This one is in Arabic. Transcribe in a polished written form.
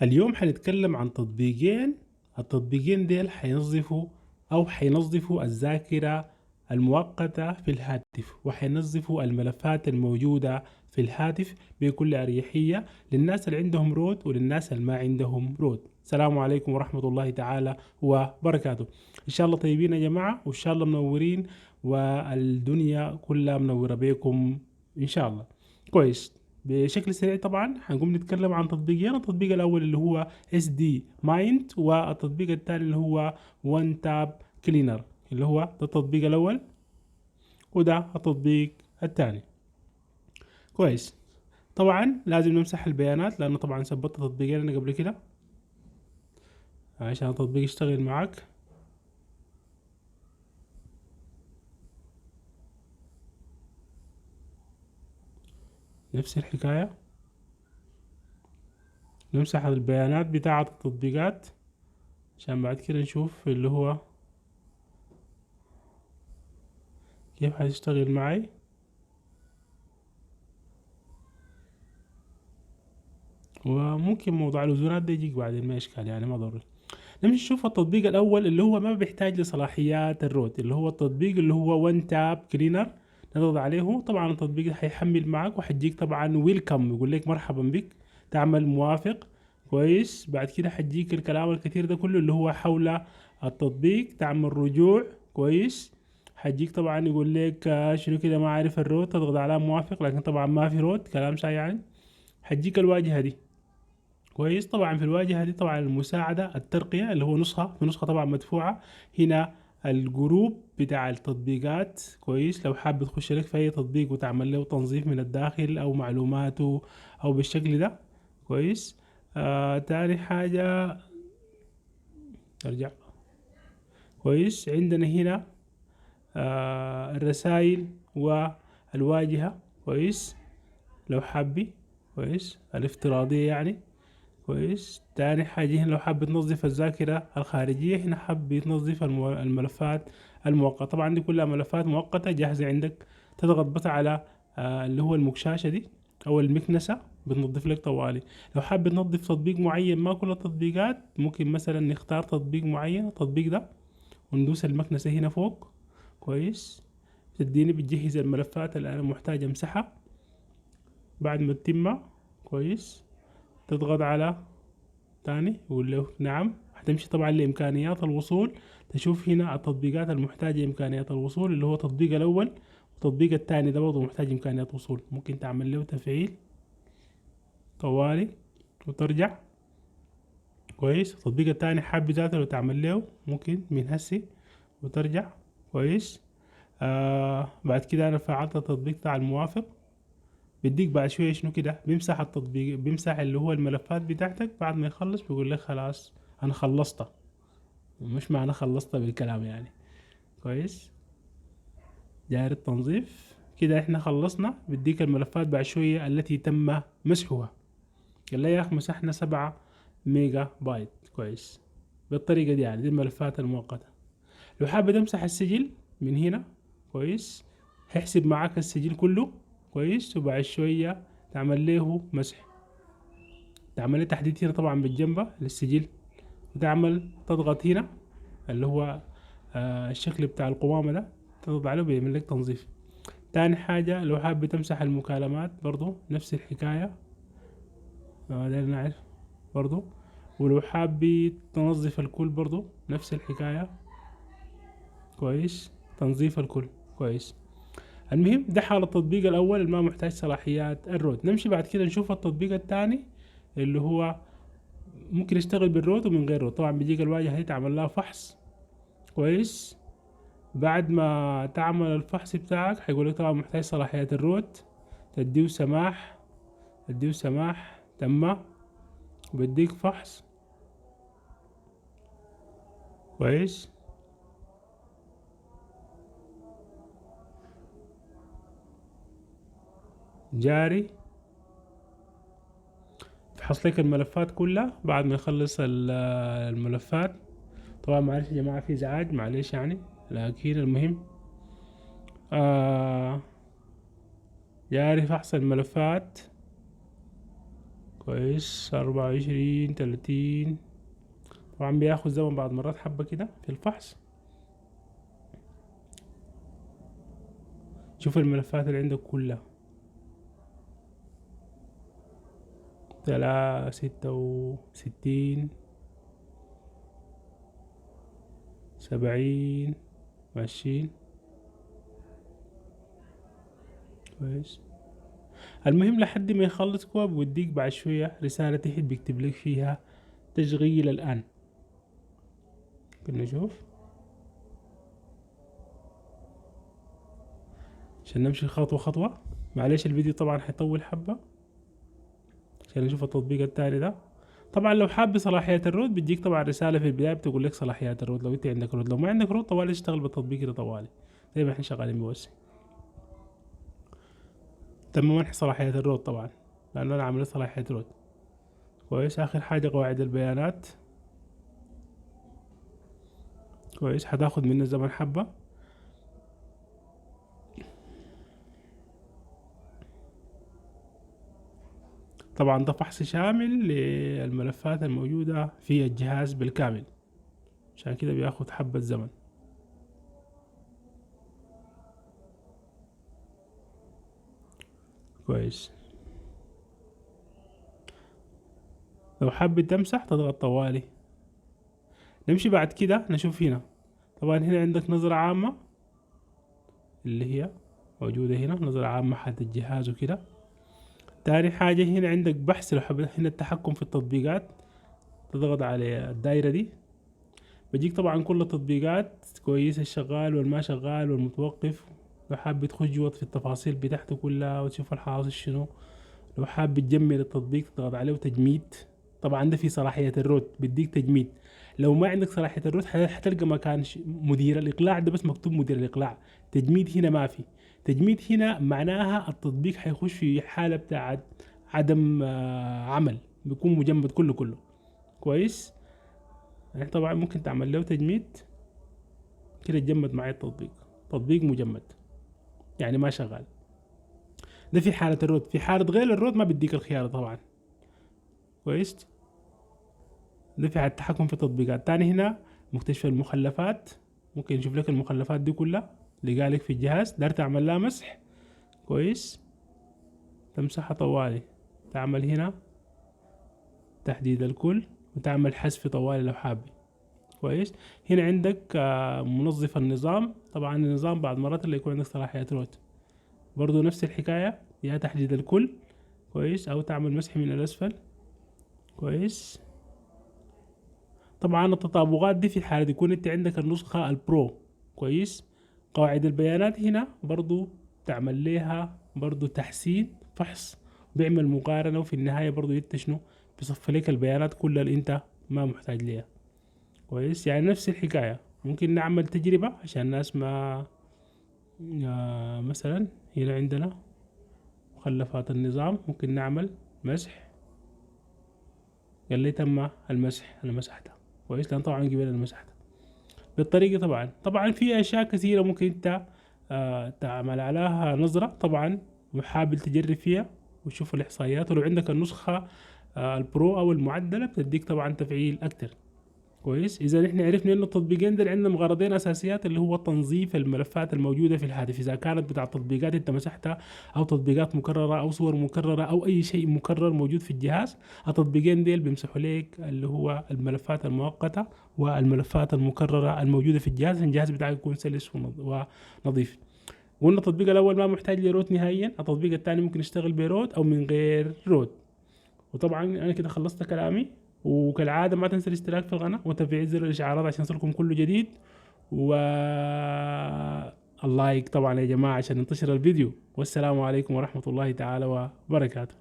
اليوم حنتكلم عن تطبيقين. التطبيقين ديل حينظفوا الذاكرة المؤقتة في الهاتف، وحينظفوا الملفات الموجودة في الهاتف بكل أريحية للناس اللي عندهم رود وللناس اللي ما عندهم رود. السلام عليكم ورحمة الله تعالى وبركاته. إن شاء الله طيبين يا جماعة، وإن شاء الله منورين، والدنيا كلها منورة بكم إن شاء الله. كويس. بشكل سريع طبعا هنقوم نتكلم عن تطبيقين. التطبيق الاول اللي هو اس دي مايند، والتطبيق الثاني اللي هو وان تاب كلينر، اللي هو ده التطبيق الاول وده التطبيق الثاني. كويس. طبعا لازم نمسح البيانات لانه طبعا ثبتت تطبيقين انا قبل كده عشان التطبيق يشتغل معاك. نفس الحكاية، نمسح البيانات بتاعة التطبيقات عشان بعد كده نشوف اللي هو كيف هيشتغل معي. وممكن موضوع الأذونات ده يجيك بعدين، ما إشكال يعني، ما ضروري. نمشي نشوف التطبيق الأول اللي هو ما بيحتاج لصلاحيات الروت، اللي هو التطبيق اللي هو وان تاب كلينر. نضغط عليه، طبعا التطبيق هيحمل معك وحيجيك طبعا ويلكم، يقول لك مرحبا بك، تعمل موافق. كويس. بعد كده حيجيك الكلام الكثير ده كله اللي هو حول التطبيق، تعمل رجوع. كويس. حيجيك طبعا يقول لك شنو كده ما عارف الروت، تضغط على موافق، لكن طبعا ما في روت، كلام ساي يعني. حتجيك الواجهة دي. كويس. طبعا في الواجهة دي طبعا المساعدة الترقية اللي هو في نسخة طبعا مدفوعة. هنا الجروب بتاع التطبيقات. كويس. لو حابب تخش لك في اي تطبيق وتعمل له تنظيف من الداخل او معلوماته او بالشكل ده. كويس. تاني حاجة ارجع. كويس. عندنا هنا الرسائل والواجهة. كويس. لو حابي. كويس. الافتراضية يعني. كويس. تاني حاجة هنا لو حاب تنظف الذاكرة الخارجية، هنا حاب تنظف الملفات المؤقتة. طبعا دي كلها ملفات مؤقتة جاهزة عندك. تضغط بس على اللي هو المكشاشة دي أو المكنسة، بتنظف لك طوالي. لو حاب تنظف تطبيق معين، ما كل التطبيقات، ممكن مثلا نختار تطبيق معين، التطبيق ده، وندوس المكنسة هنا فوق. كويس. بتجهز الملفات اللي أنا محتاج أمسحها. بعد ما تتم. كويس. تضغط على تاني يقول له نعم. هتمشي طبعا لإمكانيات الوصول، تشوف هنا التطبيقات المحتاجة إمكانيات الوصول اللي هو التطبيق الأول. والتطبيق التاني ده برضه محتاج إمكانيات وصول، ممكن تعمل له تفعيل طوالي وترجع. كويس. التطبيق التاني حاب ذاته لو تعمل له ممكن من هسي وترجع. كويس. بعد كده أنا فعلت التطبيق بتاع الموافق. بيديك بعد شوية شنو كده، بيمسح التطبيق، بيمسح اللي هو الملفات بتاعتك. بعد ما يخلص بيقول لك خلاص أنا خلصت. مش معنى خلصت بالكلام يعني. كويس. جاري التنظيف كده احنا خلصنا. بديك الملفات بعد شوية التي تم مسحها. قال لي يا اخ مسحنا 7 ميجا بايت. كويس. بالطريقة دي يعني، دي الملفات المؤقتة. لو حابب تمسح السجل من هنا. كويس. هيحسب معاك السجل كله. كويس. وبعد شوية تعمل له مسح، تعمل له تحديد هنا طبعا بالجنبة للسجل، وتعمل تضغط هنا اللي هو الشكل بتاع القوامة ده، تضغط عليه بيعمل لك تنظيف. تاني حاجة لو حابب تمسح المكالمات برضو نفس الحكاية. ده نعرف برضو. ولو حابب تنظف الكل برضو نفس الحكاية. كويس. تنظيف الكل. كويس. المهم ده حال التطبيق الأول اللي ما محتاج صلاحيات الروت. نمشي بعد كده نشوف التطبيق الثاني اللي هو ممكن يشتغل بالروت ومن غير روت. طبعا بيجيك الواجهة دي تعمل لها فحص. كويس. بعد ما تعمل الفحص بتاعك هيقولك طبعا محتاج صلاحيات الروت، تديه سماح. تديه سماح تم. بديك فحص. كويس. جاري. فحص لك الملفات كلها بعد ما يخلص الملفات. طبعا معلش يا جماعة في ازعاج، معلش يعني، لكن المهم آه جاري فحص الملفات. كويس 24 30. طبعا بياخد زمن بعض مرات حبة كده في الفحص. شوف الملفات اللي عندك كلها 66 70 ماشيين كويس. المهم لحد ما يخلص كوب بيوديك بعد شوية رسالة تحت بيكتب لك فيها تشغيل الآن. كنا نشوف عشان نمشي خطوة خطوة. معلش الفيديو طبعا حيطول حبة عشان نشوف التطبيق التاني ده. طبعا لو حاب صلاحيات الرود بتجيك طبعا رسالة في البداية بتقول لك صلاحيات الرود لو انت عندك رود. لو ما عندك رود طوالي تشتغل بالتطبيق كده طوالي زي ما احنا شغالين بوسي. تم منح صلاحيات الرود طبعا لأنه أنا عامل صلاحية رود كويس. آخر حاجة قواعد البيانات كويس هتاخد منه زمن حبة. طبعا ده فحص شامل للملفات الموجودة في الجهاز بالكامل عشان كده بياخد حبة زمن كويس. لو حابب تمسح تضغط طوالي. نمشي بعد كده نشوف هنا. طبعا هنا عندك نظرة عامة اللي هي موجودة هنا نظرة عامة حد الجهاز وكده. تاني حاجة هنا عندك بحث. لو حبيت هنا التحكم في التطبيقات تضغط على الدايرة دي بيجيك طبعا كل التطبيقات كويس الشغال والما شغال والمتوقف. لو حابب تخش جوه في التفاصيل بتاعته كلها وتشوف الحاصل شنو. لو حابب تجمد التطبيق تضغط عليه تجميد. طبعا ده في صلاحية الروت بيديك تجميد. لو ما عندك صلاحية الروت حتلقى مكان مدير الإقلاع ده بس مكتوب مدير الإقلاع. تجميد هنا ما في. تجميد هنا معناها التطبيق حيخش في حالة بتاعت عدم عمل بيكون مجمد كله كويس. يعني طبعا ممكن تعمل له تجميد كده تجمد معي التطبيق. تطبيق مجمد يعني ما شغال. ده في حالة الرود. في حالة غير الرود ما بديك الخيار طبعا كويس. ده في حالة التحكم في التطبيقات. تاني هنا مكتشف المخلفات ممكن نشوف لك المخلفات دي كلها اللي قالك في الجهاز. دار تعمل لها مسح كويس تمسحها طوالي. تعمل هنا تحديد الكل وتعمل حذف طوالي لو حابب كويس. هنا عندك منظف النظام. طبعا النظام بعض مرات اللي يكون عندك صلاحيات روت برضو نفس الحكاية يا تحديد الكل كويس او تعمل مسح من الاسفل كويس. طبعا التطابقات دي في حالة يكون انت عندك النسخة البرو كويس. قواعد البيانات هنا برضو تعمل لها برضو تحسين فحص بيعمل مقارنة وفي النهاية برضو انت شنو بيصفي لك البيانات كلها اللي انت ما محتاج ليها كويس. يعني نفس الحكاية. ممكن نعمل تجربة عشان الناس ما مثلا هنا عندنا مخلفات النظام ممكن نعمل مسح. قال لي تم المسح أنا مسحتها كويس لأن طبعا قبل أنا مسحتها بالطريقة. طبعا في أشياء كثيرة ممكن أنت تعمل عليها نظرة طبعا وحابب تجرب فيها وتشوف الإحصائيات. ولو عندك النسخة البرو أو المعدلة بتديك طبعا تفعيل أكتر كويس. اذا احنا عرفنا انه التطبيقين دول عندهم غرضين اساسيات اللي هو تنظيف الملفات الموجوده في الهاتف اذا كانت بتاع تطبيقات انت مسحتها او تطبيقات مكرره او صور مكرره او اي شيء مكرر موجود في الجهاز. التطبيقين دول بيمسحوا لك اللي هو الملفات المؤقته والملفات المكرره الموجوده في الجهاز عشان الجهاز بتاعك يكون سلس ونظيف. قلنا التطبيق الاول ما محتاج لروت نهائيا. التطبيق الثاني ممكن يشتغل بروت او من غير روت. وطبعا انا كده خلصت كلامي. وكالعادة ما تنسى الاشتراك في القناة وتفعيل زر الإشعارات عشان يصلكم كل جديد. اللايك طبعا يا جماعة عشان ينتشر الفيديو. والسلام عليكم ورحمة الله تعالى وبركاته.